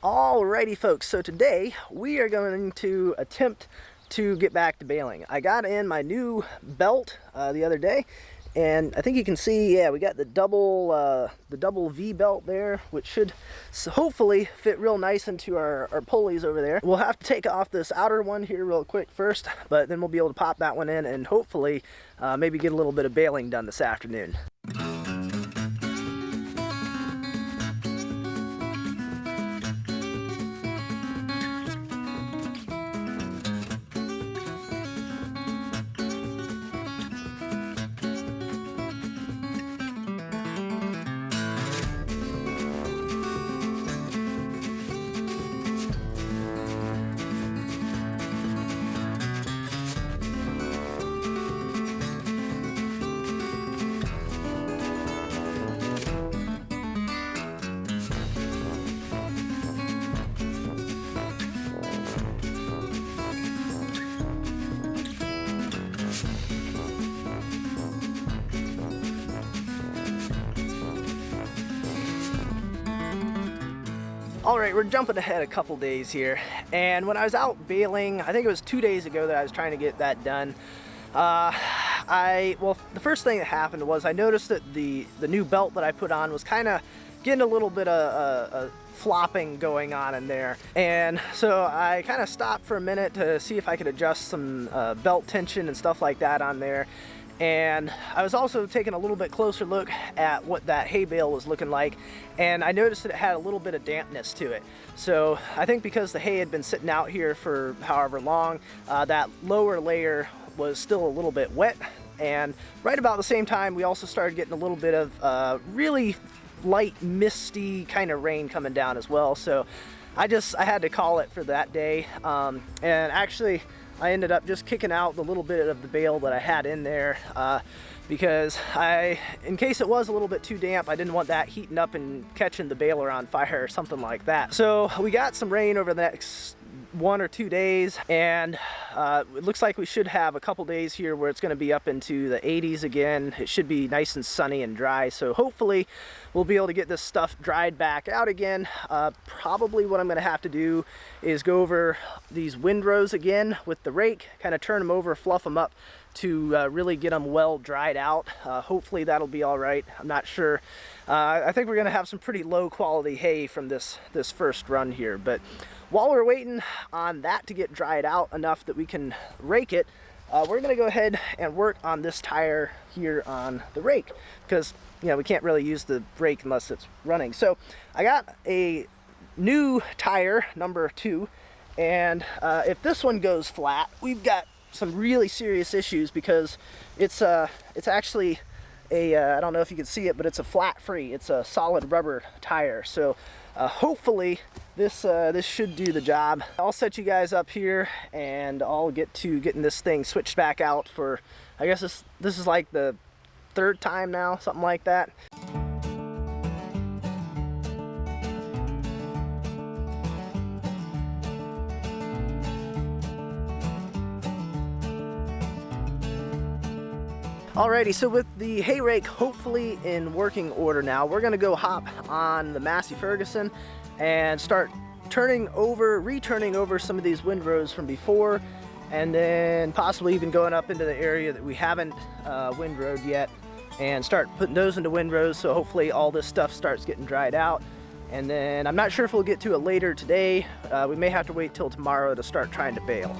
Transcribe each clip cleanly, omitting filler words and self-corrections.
Alrighty folks, so today we are going to attempt to get back to baling. I got in my new belt the other day, and I think you can see, yeah, we got the double V belt there, which should hopefully fit real nice into our pulleys over there. We'll have to take off this outer one here real quick first, but then we'll be able to pop that one in and hopefully maybe get a little bit of baling done this afternoon. Alright, we're jumping ahead a couple days here, and when I was out baling, I think it was 2 days ago that I was trying to get that done. Well, the first thing that happened was I noticed that the new belt that I put on was kind of getting a little bit of flopping going on in there, and so I kind of stopped for a minute to see if I could adjust some belt tension and stuff like that on there. And I was also taking a little bit closer look at what that hay bale was looking like, and I noticed that it had a little bit of dampness to it. So I think because the hay had been sitting out here for however long, that lower layer was still a little bit wet. And right about the same time, we also started getting a little bit of really light, misty kind of rain coming down as well. So I had to call it for that day. And actually, I ended up just kicking out the little bit of the bale that I had in there because in case it was a little bit too damp, I didn't want that heating up and catching the baler on fire or something like that. So we got some rain over the next 1 or 2 days, and it looks like we should have a couple days here where it's going to be up into the 80s again. It should be nice and sunny and dry, so hopefully we'll be able to get this stuff dried back out again. Probably what I'm going to have to do is go over these windrows again with the rake, kind of turn them over, fluff them up to really get them well dried out. Hopefully that'll be all right. I'm not sure. I think we're going to have some pretty low quality hay from this first run here, but while we're waiting on that to get dried out enough that we can rake it, we're going to go ahead and work on this tire here on the rake, because we can't really use the rake unless it's running. So I got a new tire, number 2, and if this one goes flat, we've got some really serious issues, because it's actually a I don't know if you can see it, but it's a flat free. It's a solid rubber tire. So hopefully this should do the job. I'll set you guys up here, and I'll get to getting this thing switched back out for, I guess this is like the 3rd time now, something like that. Alrighty, so with the hay rake hopefully in working order now, we're going to go hop on the Massey Ferguson and start returning over some of these windrows from before, and then possibly even going up into the area that we haven't windrowed yet and start putting those into windrows, so hopefully all this stuff starts getting dried out. And then I'm not sure if we'll get to it later today. We may have to wait till tomorrow to start trying to bale.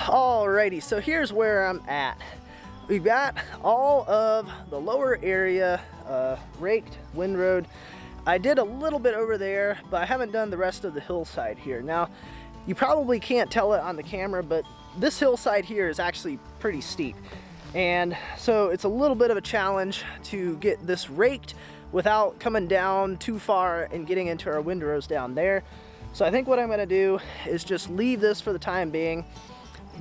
Alrighty, so here's where I'm at. We've got all of the lower area raked, windrowed. I did a little bit over there, but I haven't done the rest of the hillside here. Now, you probably can't tell it on the camera, but this hillside here is actually pretty steep. And so it's a little bit of a challenge to get this raked without coming down too far and getting into our windrows down there. So I think what I'm going to do is just leave this for the time being,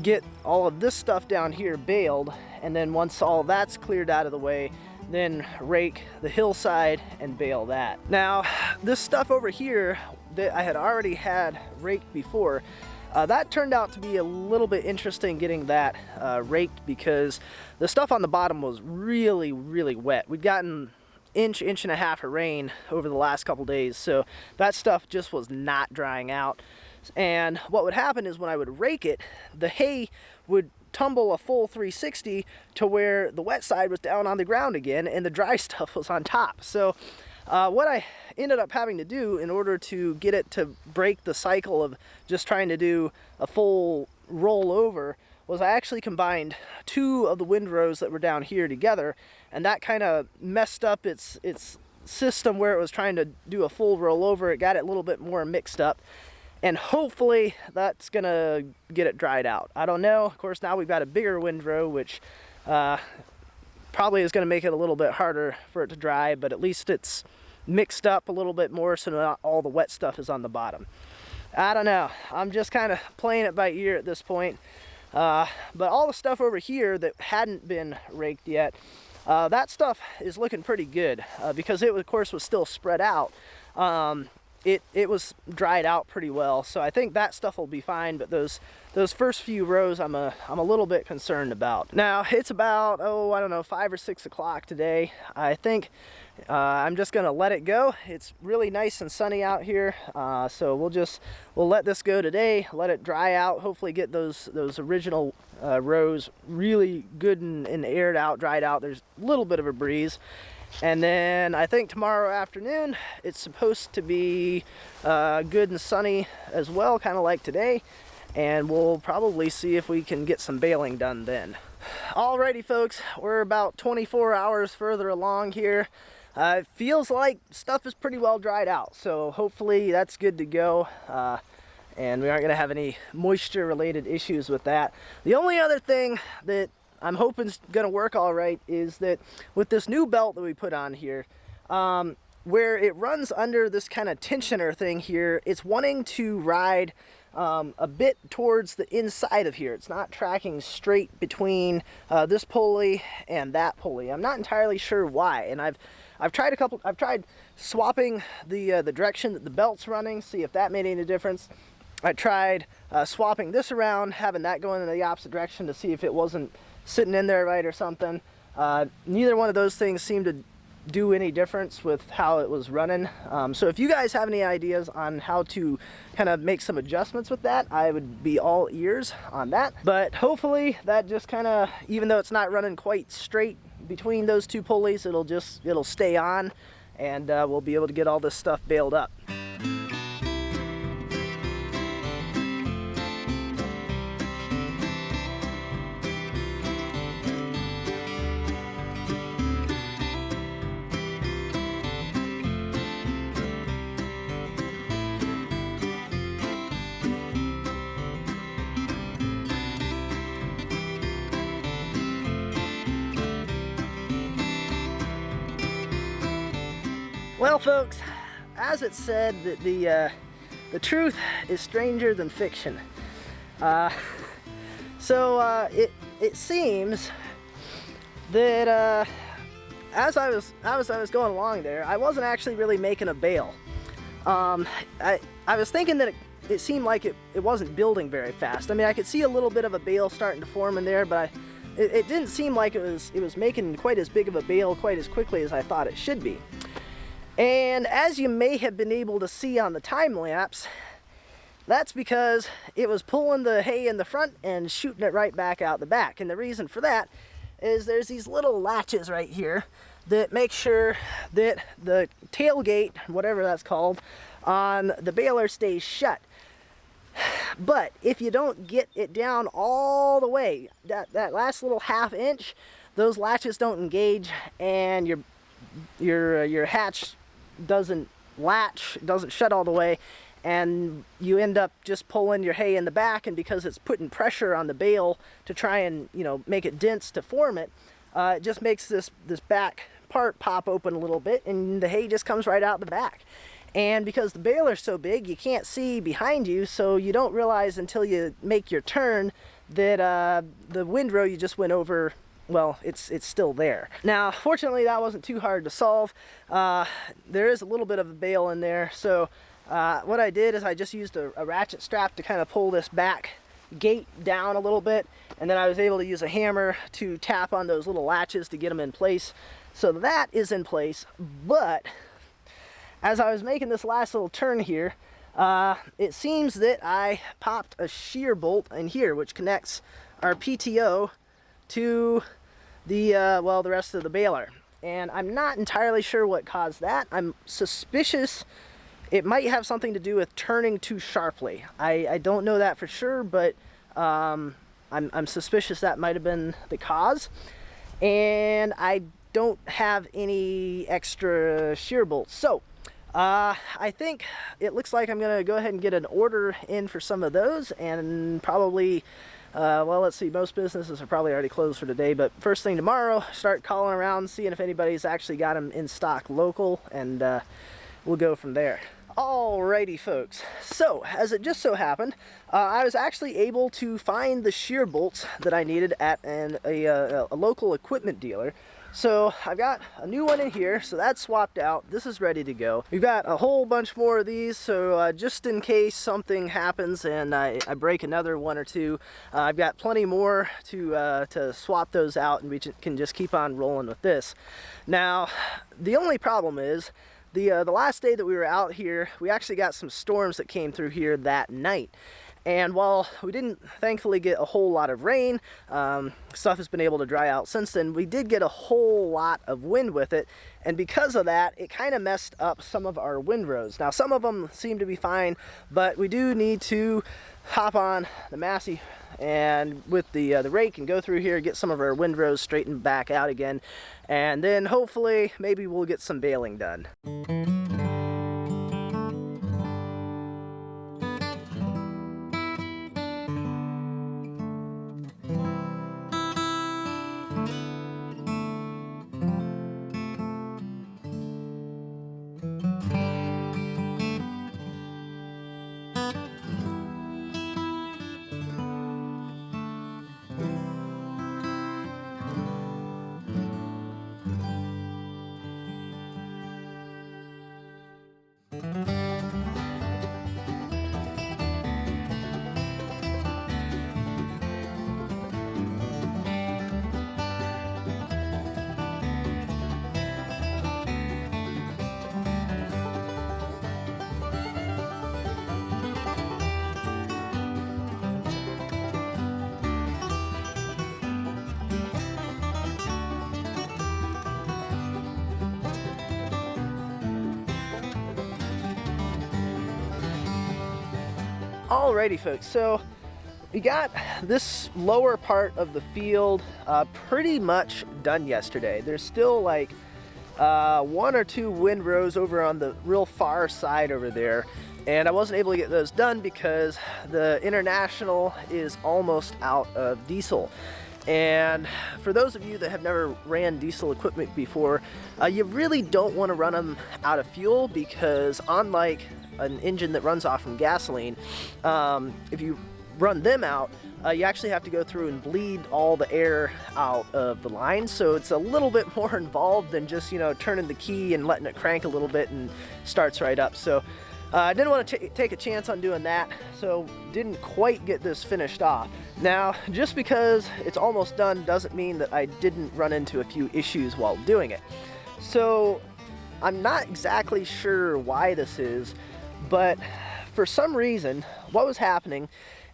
get all of this stuff down here baled, and then once all that's cleared out of the way, then rake the hillside and bale that. Now, this stuff over here that I had already had raked before, that turned out to be a little bit interesting getting that raked, because the stuff on the bottom was really, really wet. We'd gotten inch and a half of rain over the last couple days, so that stuff just was not drying out. And what would happen is when I would rake it, the hay would tumble a full 360 to where the wet side was down on the ground again and the dry stuff was on top. So what I ended up having to do in order to get it to break the cycle of just trying to do a full roll over was I actually combined two of the windrows that were down here together, and that kind of messed up its system where it was trying to do a full rollover. It got it a little bit more mixed up, and hopefully that's gonna get it dried out. I don't know. Of course, now we've got a bigger windrow, which probably is gonna make it a little bit harder for it to dry, but at least it's mixed up a little bit more so not all the wet stuff is on the bottom. I don't know. I'm just kind of playing it by ear at this point. But all the stuff over here that hadn't been raked yet, that stuff is looking pretty good because it, of course, was still spread out. It was dried out pretty well, so I think that stuff will be fine. But those first few rows, I'm a little bit concerned about. Now it's about, oh, I don't know, 5 or 6 o'clock today. I think I'm just gonna let it go. It's really nice and sunny out here, so we'll let this go today. Let it dry out. Hopefully get those original rows really good and aired out, dried out. There's a little bit of a breeze. And then I think tomorrow afternoon it's supposed to be good and sunny as well, kind of like today, and we'll probably see if we can get some baling done then. Alrighty folks, we're about 24 hours further along here. It feels like stuff is pretty well dried out, so hopefully that's good to go, and we aren't going to have any moisture related issues with that. The only other thing that I'm hoping is going to work all right is that with this new belt that we put on here, where it runs under this kind of tensioner thing here, it's wanting to ride a bit towards the inside of here. It's not tracking straight between this pulley and that pulley. I'm not entirely sure why, and I've tried swapping the direction that the belt's running, see if that made any difference. I tried swapping this around, having that going in the opposite direction to see if it wasn't sitting in there right or something. Neither one of those things seemed to do any difference with how it was running. So if you guys have any ideas on how to kind of make some adjustments with that, I would be all ears on that. But hopefully that just kind of, even though it's not running quite straight between those two pulleys, it'll stay on, and we'll be able to get all this stuff baled up. Well, folks, as it said, that the truth is stranger than fiction. It seems that as I was going along there, I wasn't actually really making a bale. I was thinking that it seemed like it wasn't building very fast. I mean, I could see a little bit of a bale starting to form in there, but it didn't seem like it was making quite as big of a bale quite as quickly as I thought it should be. And as you may have been able to see on the time lapse, that's because it was pulling the hay in the front and shooting it right back out the back. And the reason for that is there's these little latches right here that make sure that the tailgate, whatever that's called, on the baler stays shut. But if you don't get it down all the way, that last little ½ inch, those latches don't engage, and your hatch doesn't latch, doesn't shut all the way, and you end up just pulling your hay in the back, and because it's putting pressure on the bale to try and make it dense to form it, it just makes this back part pop open a little bit and the hay just comes right out the back. And because the baler's so big, you can't see behind you, so you don't realize until you make your turn that the windrow you just went over, well, it's still there. Now, fortunately, that wasn't too hard to solve. There is a little bit of a bale in there, so what I did is I just used a ratchet strap to kind of pull this back gate down a little bit, and then I was able to use a hammer to tap on those little latches to get them in place. So that is in place, but as I was making this last little turn here, it seems that I popped a shear bolt in here, which connects our PTO to the, well, the rest of the baler. And I'm not entirely sure what caused that. I'm suspicious it might have something to do with turning too sharply. I don't know that for sure, but I'm suspicious that might have been the cause. And I don't have any extra shear bolts. So I think it looks like I'm gonna go ahead and get an order in for some of those, and probably well, let's see, most businesses are probably already closed for today, but first thing tomorrow, start calling around, seeing if anybody's actually got them in stock local, and we'll go from there. Alrighty folks, so as it just so happened, I was actually able to find the shear bolts that I needed at a local equipment dealer. So I've got a new one in here, so that's swapped out. This is ready to go. We've got a whole bunch more of these, so just in case something happens and I break another one or two, I've got plenty more to swap those out, and we can just keep on rolling with this. Now, the only problem is, the last day that we were out here, we actually got some storms that came through here that night. And while we didn't thankfully get a whole lot of rain, stuff has been able to dry out since then, we did get a whole lot of wind with it. And because of that, it kind of messed up some of our windrows. Now, some of them seem to be fine, but we do need to hop on the Massey and with the rake and go through here, get some of our windrows straightened back out again. And then hopefully, maybe we'll get some baling done. Alrighty folks, so we got this lower part of the field pretty much done yesterday. There's still like one or two windrows over on the real far side over there, and I wasn't able to get those done because the International is almost out of diesel. And for those of you that have never ran diesel equipment before, you really don't want to run them out of fuel, because unlike an engine that runs off from gasoline, if you run them out, you actually have to go through and bleed all the air out of the line. So it's a little bit more involved than just, you know, turning the key and letting it crank a little bit and starts right up. So I didn't want to take a chance on doing that, so didn't quite get this finished off. Now, just because it's almost done doesn't mean that I didn't run into a few issues while doing it. So I'm not exactly sure why this is, but for some reason, what was happening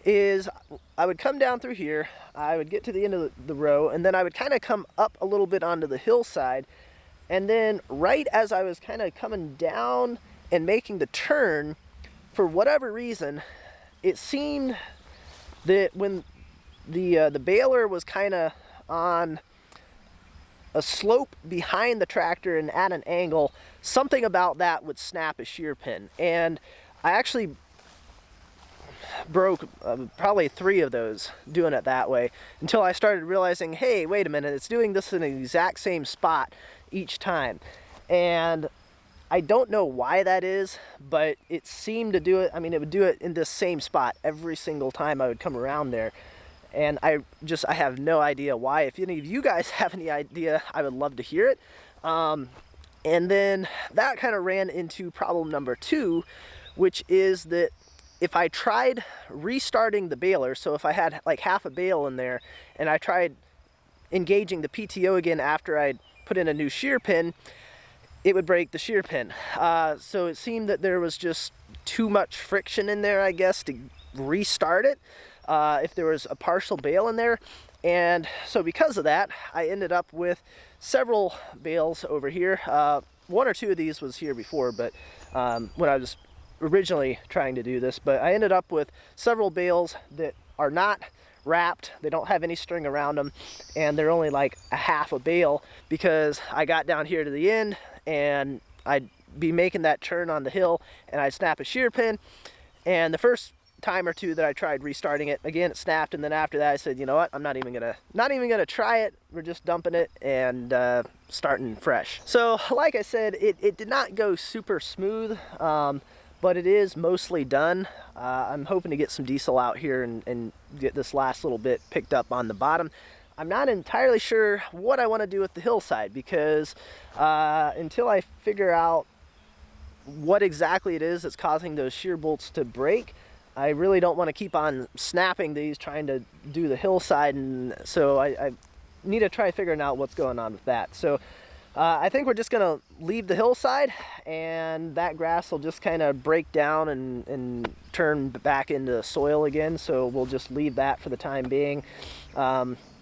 is I would come down through here, I would get to the end of the row, and then I would kind of come up a little bit onto the hillside, and then right as I was kind of coming down and making the turn, for whatever reason, it seemed that when the baler was kind of on a slope behind the tractor and at an angle, something about that would snap a shear pin. And I actually broke probably 3 of those doing it that way, until I started realizing, hey, wait a minute, it's doing this in the exact same spot each time. And I don't know why that is, but it seemed to do it. I mean, it would do it in this same spot every single time I would come around there. And I have no idea why. If any of you guys have any idea, I would love to hear it. And then that kind of ran into problem number 2, which is that if I tried restarting the baler, so if I had like half a bale in there and I tried engaging the PTO again after I'd put in a new shear pin, it would break the shear pin. So it seemed that there was just too much friction in there, I guess, to restart it if there was a partial bale in there. And so because of that, I ended up with several bales over here. 1 or 2 of these was here before, but when I was originally trying to do this, but I ended up with several bales that are not wrapped. They don't have any string around them, and they're only like a half a bale, because I got down here to the end and I'd be making that turn on the hill and I'd snap a shear pin, and the first time or 2 that I tried restarting it, again it snapped, and then after that I said, you know what, I'm not even gonna try it. We're just dumping it and starting fresh. So like I said, it did not go super smooth, but it is mostly done. I'm hoping to get some diesel out here and get this last little bit picked up on the bottom. I'm not entirely sure what I want to do with the hillside, because until I figure out what exactly it is that's causing those shear bolts to break, I really don't want to keep on snapping these trying to do the hillside, and so I need to try figuring out what's going on with that. So I think we're just gonna leave the hillside, and that grass will just kind of break down and turn back into soil again, so we'll just leave that for the time being.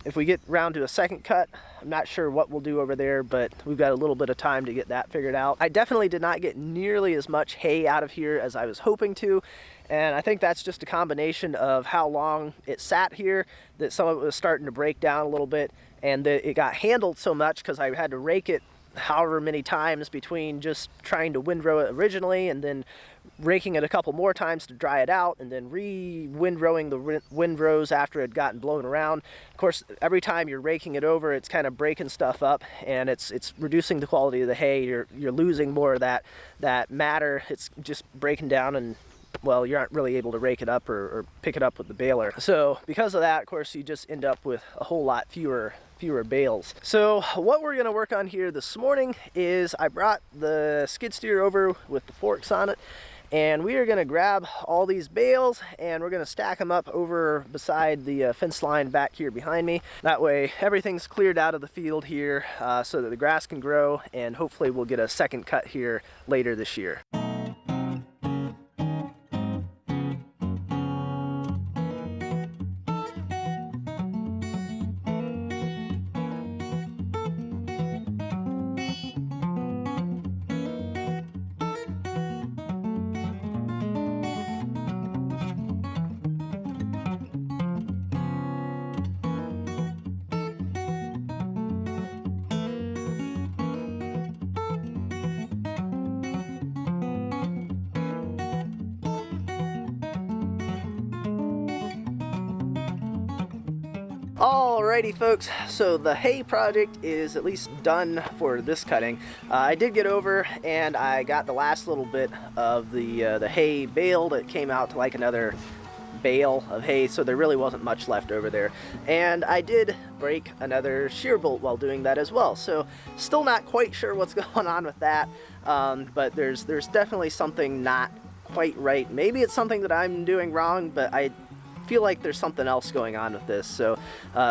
If we get around to a second cut, I'm not sure what we'll do over there, but we've got a little bit of time to get that figured out. I definitely did not get nearly as much hay out of here as I was hoping to, and I think that's just a combination of how long it sat here, that some of it was starting to break down a little bit, and that it got handled so much because I had to rake it however many times between just trying to windrow it originally and then raking it a couple more times to dry it out, and then re-windrowing the windrows after it had gotten blown around. Of course, every time you're raking it over, it's kind of breaking stuff up, and it's reducing the quality of the hay. You're losing more of that matter. It's just breaking down, and well, you aren't really able to rake it up or pick it up with the baler. So because of that, of course, you just end up with a whole lot fewer bales. So what we're going to work on here this morning is I brought the skid steer over with the forks on it, and we are going to grab all these bales and we're going to stack them up over beside the fence line back here behind me. That way everything's cleared out of the field here so that the grass can grow, and hopefully we'll get a second cut here later this year. Alrighty folks, so the hay project is at least done for this cutting. I did get over and I got the last little bit of the hay bale that came out to like another bale of hay, so there really wasn't much left over there. And I did break another shear bolt while doing that as well, so still not quite sure what's going on with that, but there's definitely something not quite right. Maybe it's something that I'm doing wrong, but I feel like there's something else going on with this, so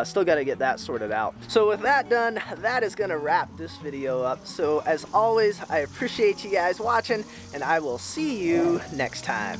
still got to get that sorted out. So with that done, that is going to wrap this video up. So as always, I appreciate you guys watching, and I will see you next time.